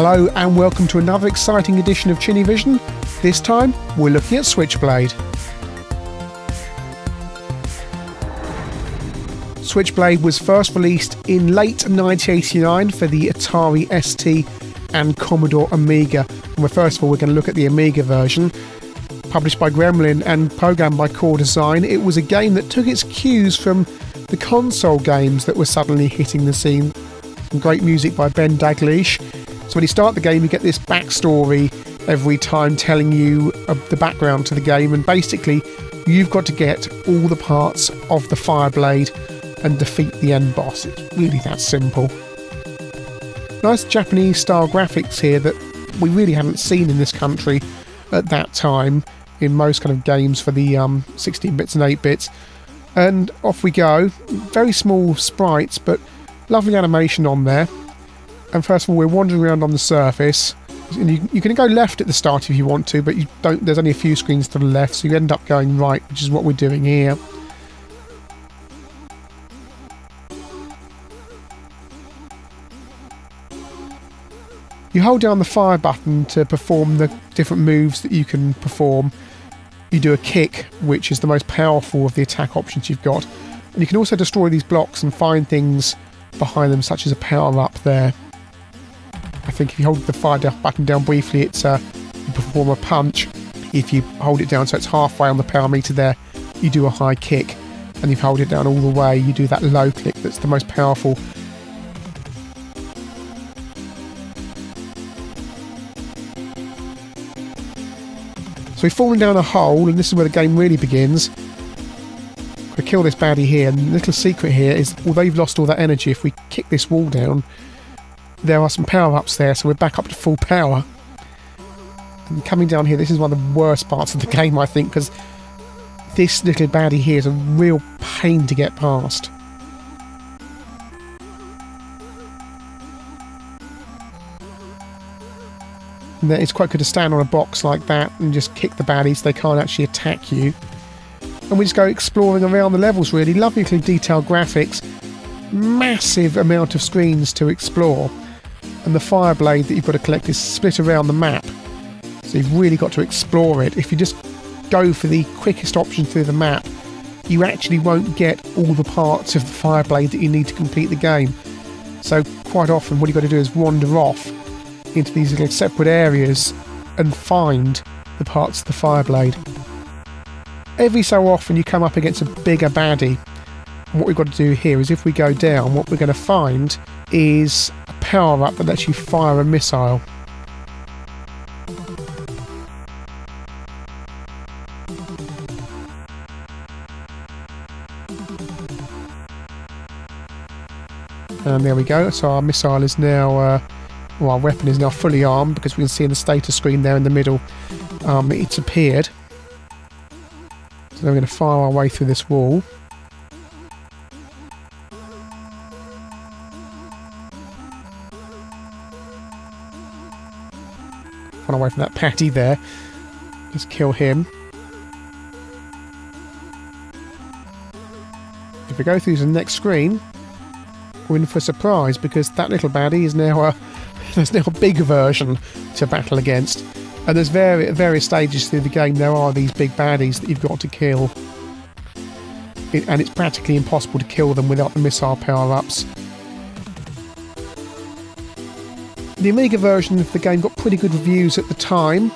Hello and welcome to another exciting edition of ChinnyVision. This time we're looking at Switchblade. Switchblade was first released in late 1989 for the Atari ST and Commodore Amiga. And first of all we're going to look at the Amiga version. Published by Gremlin and programmed by Core Design, it was a game that took its cues from the console games that were suddenly hitting the scene. Some great music by Ben Daglish. So when you start the game you get this backstory every time telling you the background to the game, and basically you've got to get all the parts of the Fireblade and defeat the end boss. It's really that simple. Nice Japanese style graphics here that we really haven't seen in this country at that time in most kind of games for the 16 bits and 8 bits. And off we go. Very small sprites but lovely animation on there. And first of all we're wandering around on the surface, and you can go left at the start if you want to, but you don't. There's only a few screens to the left, so you end up going right, which is what we're doing here. You hold down the fire button to perform the different moves that you can perform. You do a kick, which is the most powerful of the attack options you've got. And you can also destroy these blocks and find things behind them, such as a power-up there. I think if you hold the fire button down briefly, it's you perform a punch. If you hold it down so it's halfway on the power meter there, you do a high kick. And if you hold it down all the way, you do that low click that's the most powerful. So we've fallen down a hole, and this is where the game really begins. We kill this baddie here, and the little secret here is, although you've lost all that energy, if we kick this wall down, there are some power-ups there, so we're back up to full power. And coming down here, this is one of the worst parts of the game, I think, because this little baddie here is a real pain to get past. And it's quite good to stand on a box like that and just kick the baddies so they can't actually attack you. And we just go exploring around the levels really. Lovely detailed graphics. Massive amount of screens to explore. And the Fireblade that you've got to collect is split around the map. So you've really got to explore it. If you just go for the quickest option through the map, you actually won't get all the parts of the Fireblade that you need to complete the game. So quite often what you've got to do is wander off into these little separate areas and find the parts of the Fireblade. Every so often you come up against a bigger baddie, and what we've got to do here is if we go down, what we're going to find is a power-up that lets you fire a missile. And there we go, so our missile is now well, our weapon is now fully armed, because we can see in the status screen there in the middle it's appeared. So then we're going to fire our way through this wall. Run away from that patty there. Just kill him. If we go through to the next screen, we're in for a surprise, because that little baddie is now there's now a bigger version to battle against, and there's various stages through the game. There are these big baddies that you've got to kill, and it's practically impossible to kill them without the missile power-ups. The Amiga version of the game got pretty good reviews at the time,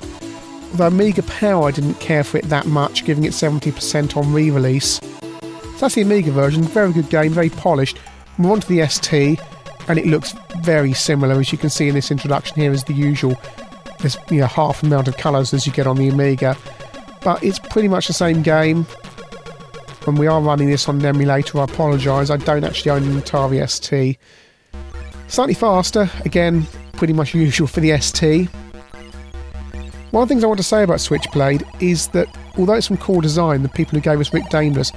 although Amiga Power didn't care for it that much, giving it 70% on re-release. So that's the Amiga version. Very good game, very polished. We're on to the ST, and it looks very similar, as you can see in this introduction here, as the usual. There's half the amount of colours as you get on the Amiga, but it's pretty much the same game. When we are running this on an emulator, I apologise, I don't actually own an Atari ST. Slightly faster, again, pretty much usual for the ST. One of the things I want to say about Switchblade is that, although it's from Core Design, the people who gave us Rick Dangerous,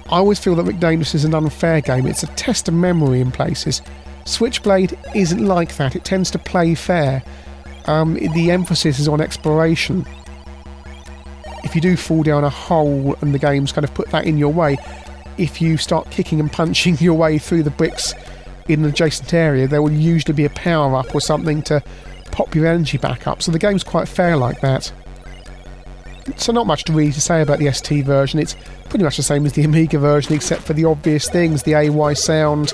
I always feel that Rick Dangerous is an unfair game. It's a test of memory in places. Switchblade isn't like that. It tends to play fair. The emphasis is on exploration. If you do fall down a hole and the game's kind of put that in your way, if you start kicking and punching your way through the bricks in an adjacent area, there will usually be a power-up or something to pop your energy back up, so the game's quite fair like that. So not much to really say about the ST version. It's pretty much the same as the Amiga version, except for the obvious things, the AY sound,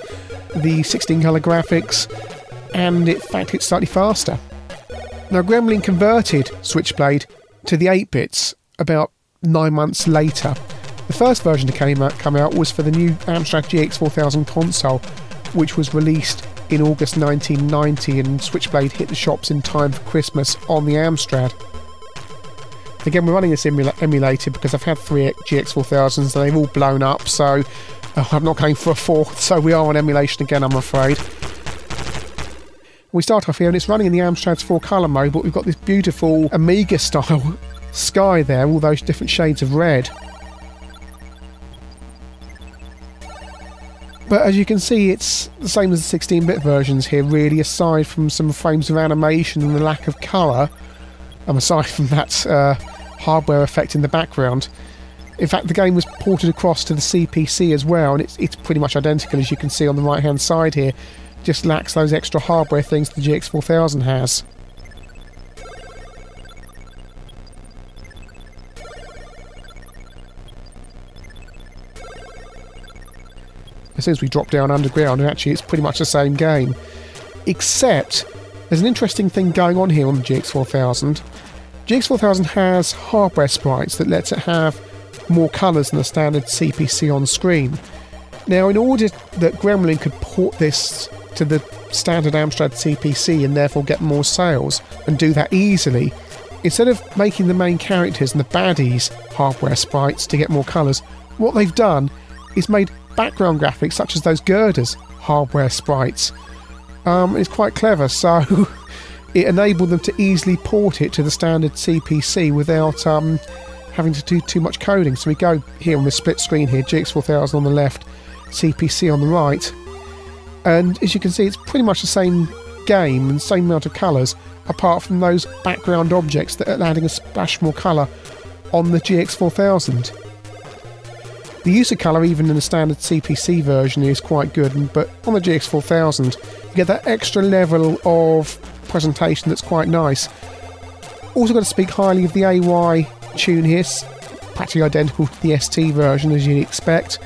the 16-colour graphics, and in fact it's slightly faster. Now Gremlin converted Switchblade to the 8-bits about 9 months later. The first version to come out was for the new Amstrad GX4000 console, which was released in August 1990, and Switchblade hit the shops in time for Christmas on the Amstrad. Again, we're running this emulated because I've had 3 GX4000s and they've all blown up, so I'm not going for a 4th, so we are on emulation again, I'm afraid. We start off here and it's running in the Amstrad's 4-colour mode, but we've got this beautiful Amiga-style sky there, all those different shades of red. But as you can see, it's the same as the 16-bit versions here, really, aside from some frames of animation and the lack of colour, aside from that hardware effect in the background. In fact, the game was ported across to the CPC as well, and it's pretty much identical, as you can see on the right-hand side here. Just lacks those extra hardware things the GX4000 has. As soon as we drop down underground, and actually it's pretty much the same game. Except, there's an interesting thing going on here on the GX4000. GX4000 has hardware sprites that lets it have more colours than the standard CPC on screen. Now, in order that Gremlin could port this to the standard Amstrad CPC and therefore get more sales, and do that easily, instead of making the main characters and the baddies hardware sprites to get more colours, what they've done is made background graphics such as those girders hardware sprites. It's quite clever, so it enabled them to easily port it to the standard CPC without having to do too much coding. So we go here on the split screen here, GX4000 on the left, CPC on the right, and as you can see it's pretty much the same game and same amount of colours, apart from those background objects that are adding a splash more colour on the GX4000. The use of colour even in the standard CPC version is quite good, but on the GX4000 you get that extra level of presentation that's quite nice. Also got to speak highly of the AY tune here, practically identical to the ST version as you'd expect.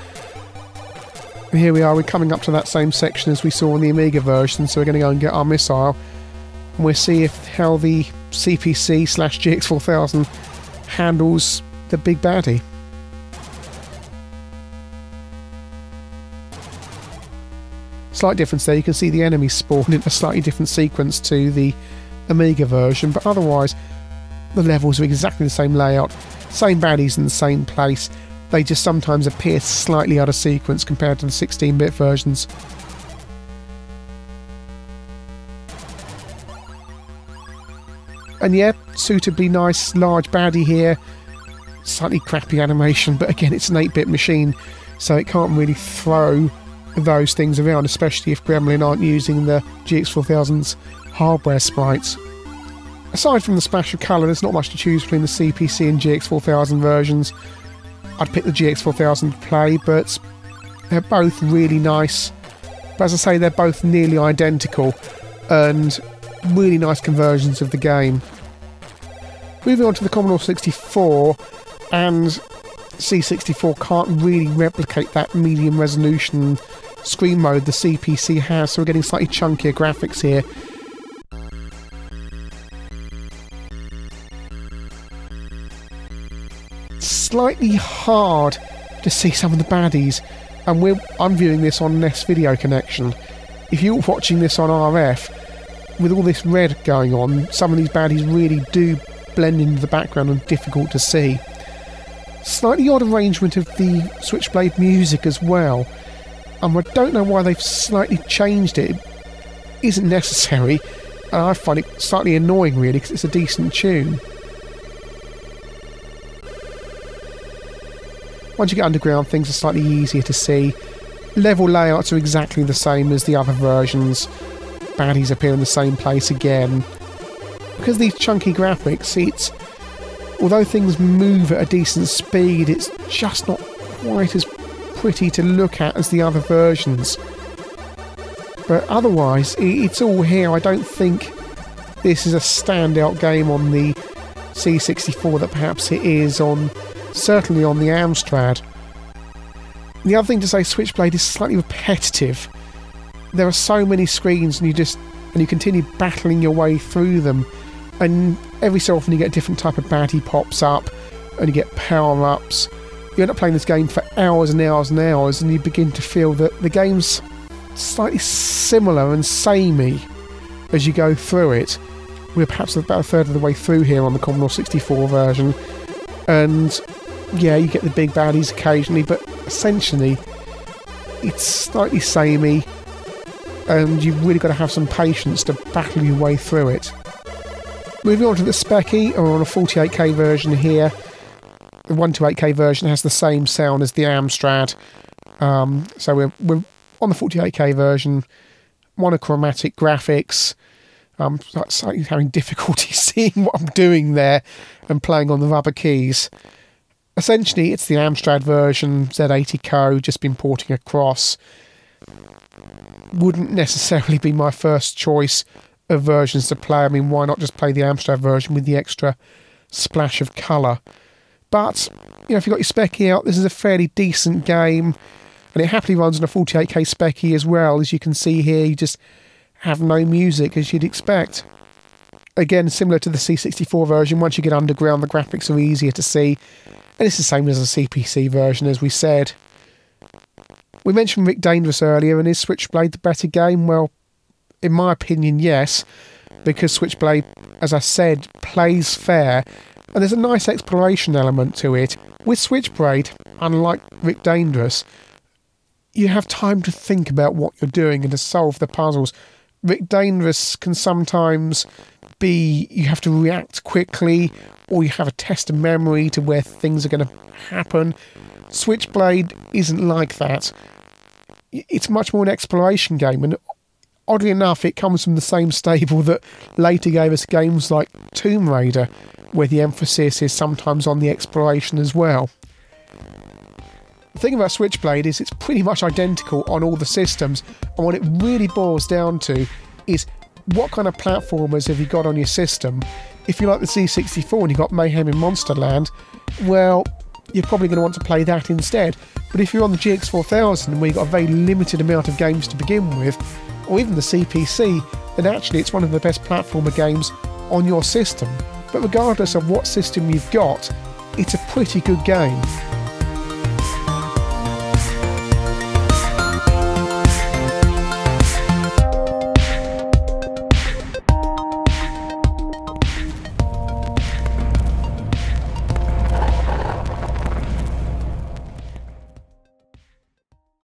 And here we are, we're coming up to that same section as we saw in the Amiga version, so we're going to go and get our missile and we'll see how the CPC/GX4000 handles the big baddie. Slight difference there, you can see the enemies spawn in a slightly different sequence to the Amiga version, but otherwise the levels are exactly the same layout, same baddies in the same place, they just sometimes appear slightly out of sequence compared to the 16-bit versions. And yeah, suitably nice large baddie here, slightly crappy animation, but again it's an 8-bit machine, so it can't really throw those things around, especially if Gremlin aren't using the GX4000's hardware sprites. Aside from the splash of colour, there's not much to choose between the CPC and GX4000 versions. I'd pick the GX4000 to play, but they're both really nice. But as I say, they're both nearly identical and really nice conversions of the game. Moving on to the Commodore 64, and C64 can't really replicate that medium resolution screen mode the CPC has, so we're getting slightly chunkier graphics here. Slightly hard to see some of the baddies, and I'm viewing this on an S-Video connection. If you're watching this on RF, with all this red going on, some of these baddies really do blend into the background and difficult to see. Slightly odd arrangement of the Switchblade music as well. I don't know why they've slightly changed it. It isn't necessary, and I find it slightly annoying really, because it's a decent tune. Once you get underground, things are slightly easier to see. Level layouts are exactly the same as the other versions. Baddies appear in the same place again. Because of these chunky graphics, although things move at a decent speed, it's just not quite as pretty to look at as the other versions. But otherwise, it's all here. I don't think this is a standout game on the C64 that perhaps it is on, certainly on the Amstrad. The other thing to say, Switchblade is slightly repetitive. There are so many screens and you continue battling your way through them, and every so often you get a different type of baddie pops up and you get power-ups. You end up playing this game for hours and hours and hours, and you begin to feel that the game's slightly similar and samey as you go through it. We're perhaps about a third of the way through here on the Commodore 64 version, and yeah, you get the big baddies occasionally, but essentially it's slightly samey, and you've really got to have some patience to battle your way through it. Moving on to the Specky, or on a 48K version here. The 128K version has the same sound as the Amstrad, so we're on the 48K version, monochromatic graphics. I'm slightly having difficulty seeing what I'm doing there and playing on the rubber keys. Essentially, it's the Amstrad version, Z80 code, just been porting across. Wouldn't necessarily be my first choice of versions to play. I mean, why not just play the Amstrad version with the extra splash of colour? But, you know, if you've got your Specky out, this is a fairly decent game, and it happily runs on a 48K Specky as well. As you can see here, you just have no music, as you'd expect. Again, similar to the C64 version, once you get underground, the graphics are easier to see, and it's the same as the CPC version, as we said. We mentioned Rick Dangerous earlier, and is Switchblade the better game? Well, in my opinion, yes, because Switchblade, as I said, plays fair, and there's a nice exploration element to it. With Switchblade, unlike Rick Dangerous, you have time to think about what you're doing and to solve the puzzles. Rick Dangerous can sometimes be, you have to react quickly, or you have a test of memory to where things are going to happen. Switchblade isn't like that. It's much more an exploration game, and oddly enough, it comes from the same stable that later gave us games like Tomb Raider, where the emphasis is sometimes on the exploration as well. The thing about Switchblade is it's pretty much identical on all the systems, and what it really boils down to is what kind of platformers have you got on your system. If you like the C64 and you've got Mayhem in Monsterland, well, you're probably going to want to play that instead. But if you're on the GX4000 where you've got a very limited amount of games to begin with, or even the CPC, then actually it's one of the best platformer games on your system. But regardless of what system you've got, it's a pretty good game.